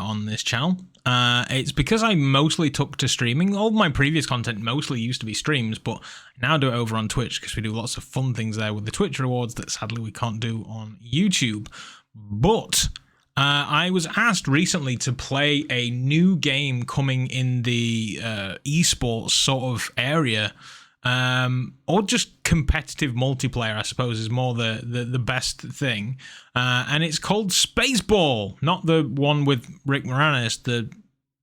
on this channel. It's because I mostly took to streaming. All my previous content mostly used to be streams, but I now do it over on Twitch because we do lots of fun things there with the Twitch rewards that sadly we can't do on YouTube. But I was asked recently to play a new game coming in the esports sort of area, or just competitive multiplayer, I suppose, is more the best thing. And it's called Spaceball, not the one with Rick Moranis, the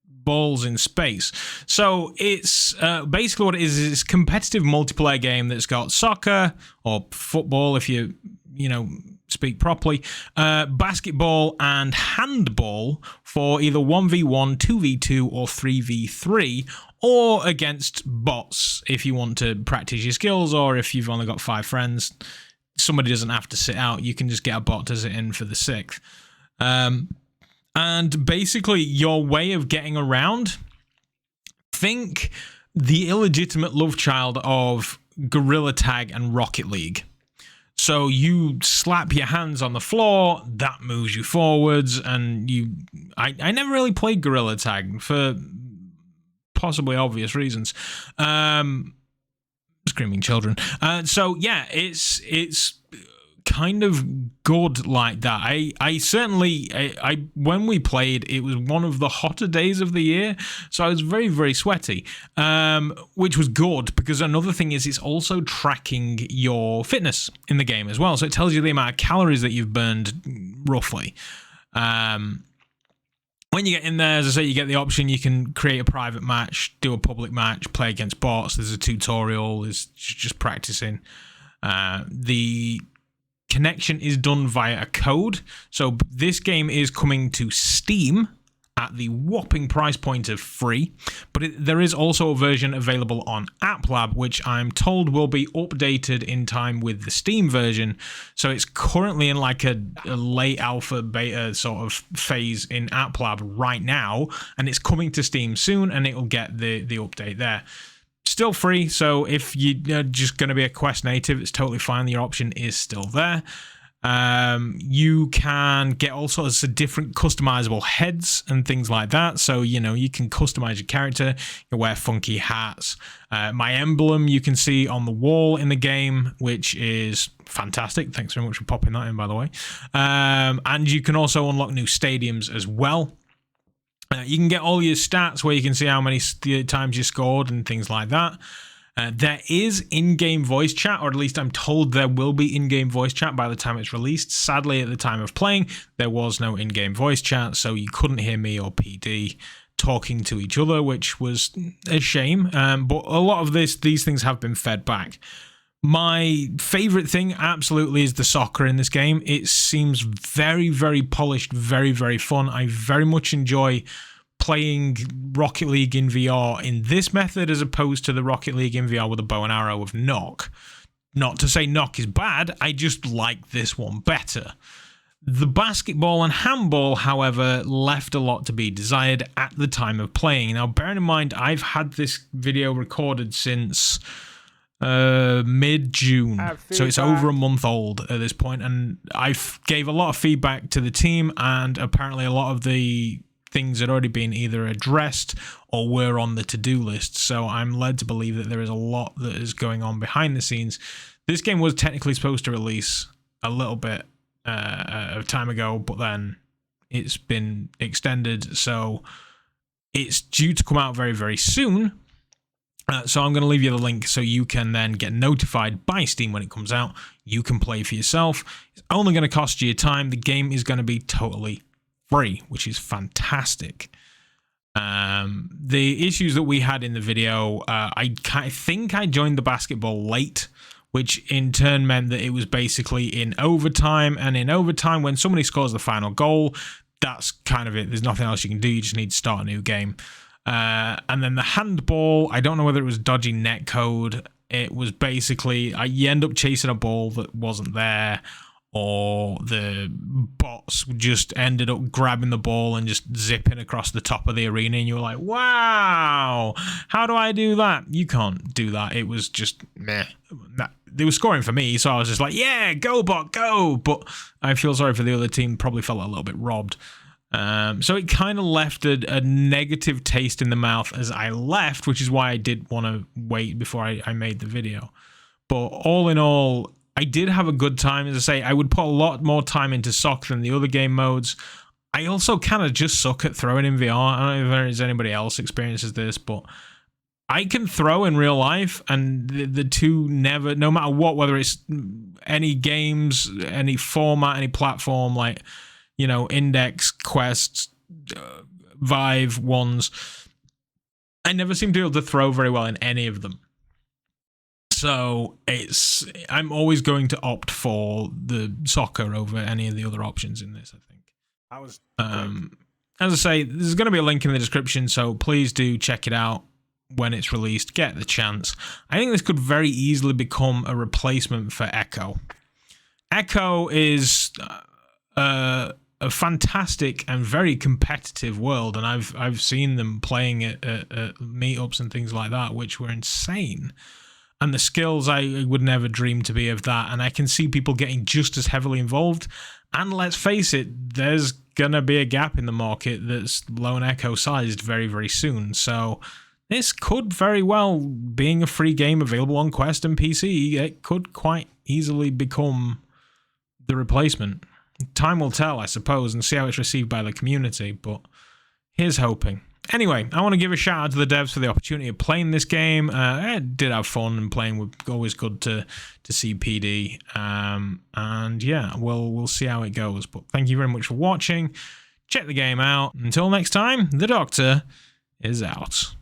balls in space. So it's basically what it is a competitive multiplayer game that's got soccer or football, if you speak properly, basketball and handball for either 1v1, 2v2 or 3v3, or against bots if you want to practice your skills, or if you've only got 5 friends, somebody doesn't have to sit out, you can just get a bot to sit in for the 6th. And basically your way of getting around, think the illegitimate love child of Gorilla Tag and Rocket League. So you slap your hands on the floor, that moves you forwards, and I never really played Gorilla Tag for possibly obvious reasons. Screaming children. So yeah, it's kind of good like that. I certainly when we played, it was one of the hotter days of the year, so I was very, very sweaty, which was good, because another thing is it's also tracking your fitness in the game as well, so it tells you the amount of calories that you've burned roughly. When you get in there, as I say, you get the option, you can create a private match, do a public match, play against bots. There's a tutorial, there's just practicing. The connection is done via a code. So this game is coming to Steam at the whopping price point of free, but there is also a version available on AppLab, which I'm told will be updated in time with the Steam version. So it's currently in like a late alpha beta sort of phase in AppLab right now, and it's coming to Steam soon, and it'll get the update there. Still free, so if you're just going to be a Quest native, it's totally fine. Your option is still there. You can get all sorts of different customizable heads and things like that. So, you can customize your character. You wear funky hats. My emblem you can see on the wall in the game, which is fantastic. Thanks very much for popping that in, by the way. And you can also unlock new stadiums as well. You can get all your stats where you can see how many times you scored and things like that. There is in-game voice chat, or at least I'm told there will be in-game voice chat by the time it's released. Sadly, at the time of playing, there was no in-game voice chat, so you couldn't hear me or PD talking to each other, which was a shame. But a lot of these things have been fed back. My favorite thing absolutely is the soccer in this game. It seems very, very polished, very, very fun. I very much enjoy playing Rocket League in VR in this method as opposed to the Rocket League in VR with a bow and arrow of Knock. Not to say Knock is bad, I just like this one better. The basketball and handball, however, left a lot to be desired at the time of playing. Now, bearing in mind, I've had this video recorded since mid-June, so it's over a month old at this point, and I gave a lot of feedback to the team, and apparently a lot of the things had already been either addressed or were on the to-do list, so I'm led to believe that there is a lot that is going on behind the scenes. This game was technically supposed to release a little bit of time ago, but then it's been extended, so it's due to come out very, very soon. So I'm going to leave you the link so you can then get notified by Steam when it comes out. You can play for yourself. It's only going to cost you your time. The game is going to be totally free, which is fantastic. The issues that we had in the video, I think I joined the basketball late, which in turn meant that it was basically in overtime. And in overtime, when somebody scores the final goal, that's kind of it. There's nothing else you can do. You just need to start a new game. And then the handball, I don't know whether it was dodgy netcode. It was basically you end up chasing a ball that wasn't there, or the bots just ended up grabbing the ball and just zipping across the top of the arena, and you were like, wow, how do I do that? You can't do that. It was just meh. They were scoring for me, so I was just like, yeah, go bot, go. But I feel sorry for the other team, probably felt a little bit robbed. So it kind of left a negative taste in the mouth as I left, which is why I did want to wait before I made the video. But all in all, I did have a good time. As I say, I would put a lot more time into soccer than the other game modes. I also kind of just suck at throwing in VR. I don't know if there's anybody else experiences this, but I can throw in real life, and the two never, no matter what, whether it's any games, any format, any platform, like, you know, Index, Quest, Vive ones, I never seem to be able to throw very well in any of them. So I'm always going to opt for the soccer over any of the other options in this, I think. That was as I say, there's going to be a link in the description, so please do check it out when it's released. Get the chance. I think this could very easily become a replacement for Echo. Echo is a fantastic and very competitive world, and I've seen them playing at meetups and things like that, which were insane. And the skills, I would never dream to be of that. And I can see people getting just as heavily involved. And let's face it, there's going to be a gap in the market that's Lone Echo sized very, very soon. So this could very well, being a free game available on Quest and PC, it could quite easily become the replacement. Time will tell, I suppose, and see how it's received by the community. But here's hoping. Anyway, I want to give a shout out to the devs for the opportunity of playing this game. I did have fun, and playing was always good to see PD. And yeah, we'll see how it goes. But thank you very much for watching. Check the game out. Until next time, the Doctor is out.